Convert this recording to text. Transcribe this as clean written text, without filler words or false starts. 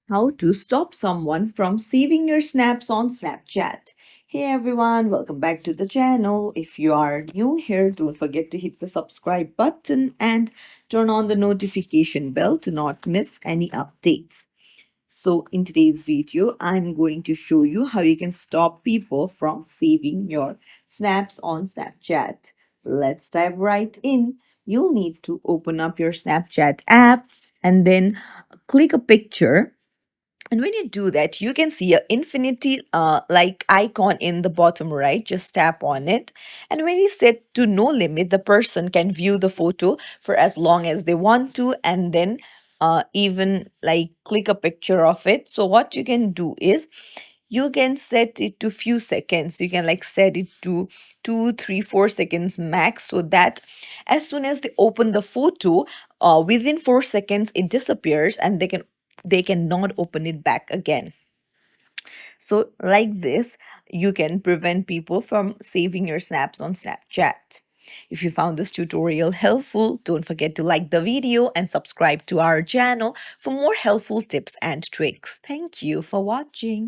How to stop someone from saving your snaps on Snapchat. Hey everyone, welcome back to the channel. If you are new here, don't forget to hit the subscribe button and turn on the notification bell to not miss any updates. So, in today's video, I'm going to show you how you can stop people from saving your snaps on Snapchat. Let's dive right in. You'll need to open up your Snapchat app and then click a picture, and when you do that, you can see a infinity like icon in the bottom right. Just tap on it. And when you set to no limit, the person can view the photo for as long as they want to, and then even like click a picture of it. So what you can do is you can set it to few seconds. You can like set it to 2 3 4 seconds max, so that as soon as they open the photo, within 4 seconds it disappears and they cannot open it back again. So, like this, you can prevent people from saving your snaps on Snapchat. If you found this tutorial helpful, don't forget to like the video and subscribe to our channel for more helpful tips and tricks. Thank you for watching.